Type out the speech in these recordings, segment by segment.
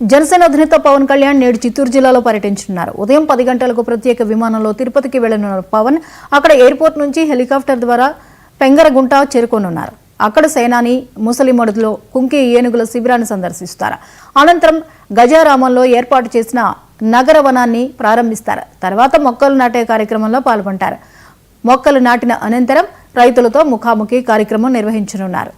జనసేన అధినేత పవన్ కళ్యాణ్ నేడు చిత్తూరు జిల్లాలో పర్యటించనున్నారు. ఉదయం 10 గంటలకు ప్రత్యేక విమానంలో తిరుపతికి వెళ్లనున్న పవన్ అక్కడ ఎయిర్పోర్ట్ నుంచి హెలికాప్టర్ ద్వారా పెంగరగుంట చేరుకోనున్నారు. అక్కడ సేనాని ముసలిమడుగులో కుంకి ఏనుగుల శిబిరాన్ని సందర్శిస్తారు. అనంతరం గజారామంలో ఏర్పాటు చేసిన నగర వనాన్ని ప్రారంభిస్తారు. తర్వాత మొక్కలు నాటే కార్యక్రమంలో పాల్గొంటారు. మొక్కలు నాటిన అనంతరం రైతులతో ముఖాముఖి కార్యక్రమం నిర్వహించనున్నారు.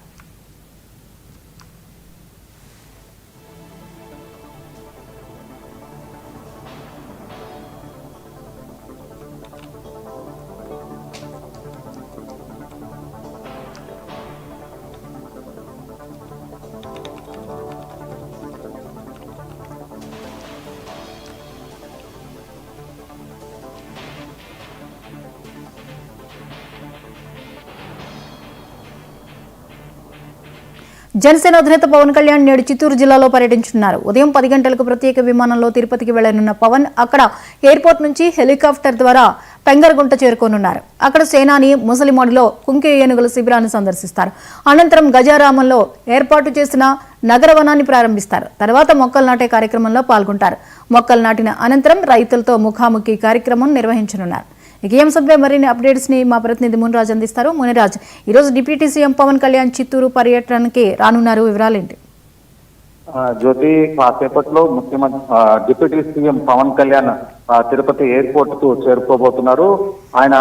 జనసేన అధినేత పవన్ కళ్యాణ్ నేడు చిత్తూరు జిల్లాలో పర్యటించనున్నారు. ఉదయం 10 గంటలకు ప్రత్యేక విమానంలో తిరుపతికి వెళ్లనున్న పవన్ అక్కడ ఎయిర్పోర్ట్ నుంచి హెలికాప్టర్ ద్వారా పెంగరగుంట చేరుకోనున్నారు. అక్కడ సేనాని ముసలిమడుగులో కుంకి ఏనుగుల శిబిరాన్ని సందర్శిస్తారు. అనంతరం గజారామంలో ఏర్పాటు చేసిన నగరవనాన్ని ప్రారంభిస్తారు. తర్వాత మొక్కలు నాటే కార్యక్రమంలో పాల్గొంటారు. మొక్కలు నాటిన అనంతరం రైతులతో ముఖాముఖి కార్యక్రమం నిర్వహించనున్నారు. ఈ అంశంపై మరిన్ని అప్డేట్స్ ని మా ప్రతినిధి మునిరాజ్ అందిస్తారు. మునిరాజ్, ఈరోజు డిప్యూటీ సీఎం పవన్ కళ్యాణ్ చిత్తూరు పర్యటనకి రానున్నారు, వివరాలేంటి? జ్యోతి, కాసేపట్లో ముఖ్యమంత్రి deputy CM Pawan Kalyan Tirupati airport కు చేరుకోబోతున్నారు. ఆయన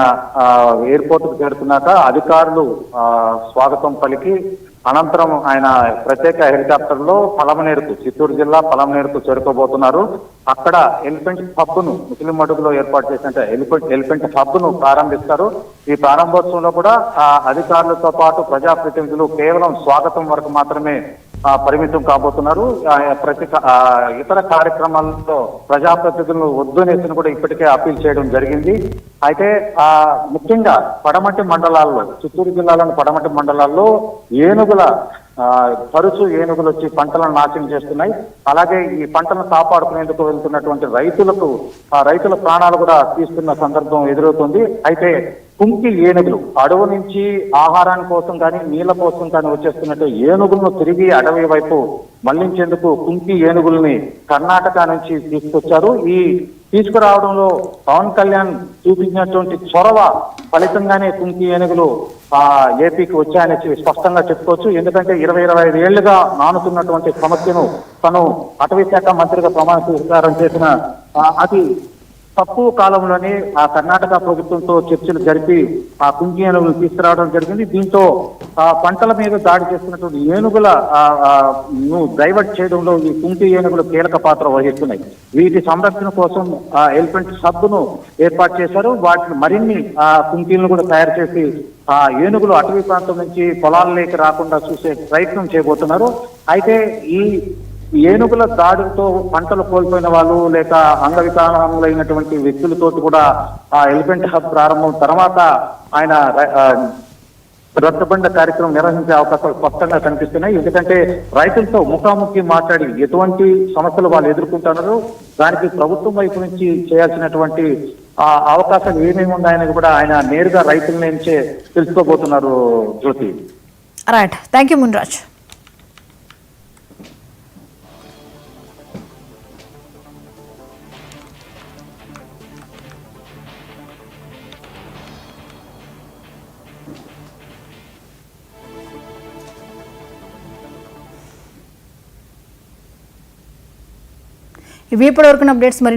ఎయిర్పోర్ట్ కు చేరుకున్నాక అధికారులు స్వాగతం పలికి అనంతరం ఆయన ప్రత్యేక హెలికాప్టర్ లో పలమనేరుకు, చిత్తూరు జిల్లా పలమనేరుకు చేరుకోబోతున్నారు. అక్కడ ఎలిఫెంట్ హబ్ ను ముస్లిం మడుగులో ఏర్పాటు చేసిన ఎలిఫెంట్ హబ్ ను ప్రారంభిస్తారు. ఈ ప్రారంభోత్సవంలో కూడా అధికారులతో పాటు ప్రజాప్రతినిధులు కేవలం స్వాగతం వరకు మాత్రమే పరిమితం కాబోతున్నారు. ఇతర కార్యక్రమాల్లో ప్రజాప్రతినిధులను వద్దునేసి కూడా ఇప్పటికే అప్పీల్ చేయడం జరిగింది. అయితే ముఖ్యంగా పడమటి మండలాల్లో, చిత్తూరు జిల్లాలోని పడమటి మండలాల్లో తరచూ ఏనుగులు వచ్చి పంటలను నాశనం చేస్తున్నాయి. అలాగే ఈ పంటలను కాపాడుకునేందుకు వెళ్తున్నటువంటి రైతుల ప్రాణాలు కూడా తీస్తున్న సందర్భం ఎదురవుతుంది. అయితే కుంకి ఏనుగులు అడవి నుంచి ఆహారాని కోసం కానీ నీళ్ల కోసం కానీ వచ్చేస్తున్నట్టు ఏనుగులను తిరిగి అడవి వైపు మళ్లించేందుకు కుంకి ఏనుగుల్ని కర్ణాటక నుంచి తీసుకొచ్చారు. ఈ తీసుకురావడంలో పవన్ కళ్యాణ్ చూపించినటువంటి చొరవ ఫలితంగానే కుంకి ఏనుగులు ఏపీకి వచ్చాయని స్పష్టంగా చెప్పుకోవచ్చు. ఎందుకంటే 20-25 ఏళ్లుగా నానుతున్నటువంటి సమస్యను తను అటవీ శాఖ మంత్రిగా ప్రమాణ స్వీకారం చేసిన అతి తక్కువ కాలంలోనే కర్ణాటక ప్రభుత్వంతో చర్చలు జరిపి కుంకి ఏనుగులు తీసుకురావడం జరిగింది. దీంతో పంటల మీద దాడి చేస్తున్నటువంటి ఏనుగుల డైవర్ట్ చేయడంలో ఈ కుంకి ఏనుగులు కీలక పాత్ర వహిస్తున్నాయి. వీటి సంరక్షణ కోసం ఎలిఫెంట్ హబ్ ను ఏర్పాటు చేశారు. వాటిని మరిన్ని కుంకీలను కూడా తయారు చేసి ఏనుగులు అటవీ ప్రాంతం నుంచి పొలాల్లోకి రాకుండా చూసే ప్రయత్నం చేయబోతున్నారు. అయితే ఈ ఏనుగుల దాడులతో పంటలు కోల్పోయిన వాళ్ళు లేక అంగవికలాంగులైనటువంటి వ్యక్తులతో కూడా ఎలిఫెంట్ హబ్ ప్రారంభం తర్వాత ఆయన రచ్చబండ కార్యక్రమం నిర్వహించే అవకాశాలు స్పష్టంగా కనిపిస్తున్నాయి. ఎందుకంటే రైతులతో ముఖాముఖి మాట్లాడి ఎటువంటి సమస్యలు వాళ్ళు ఎదుర్కొంటున్నారు, దానికి ప్రభుత్వం వైపు నుంచి చేయాల్సినటువంటి అవకాశాలు ఏమేమి ఉన్నాయని కూడా ఆయన నేరుగా రైతుల నుంచే తెలుసుకోబోతున్నారు. జ్యోతి, రైట్, థ్యాంక్ యూ మునిరాజ్. ఇవి ఇప్పటివరకు అప్డేట్స్. మరి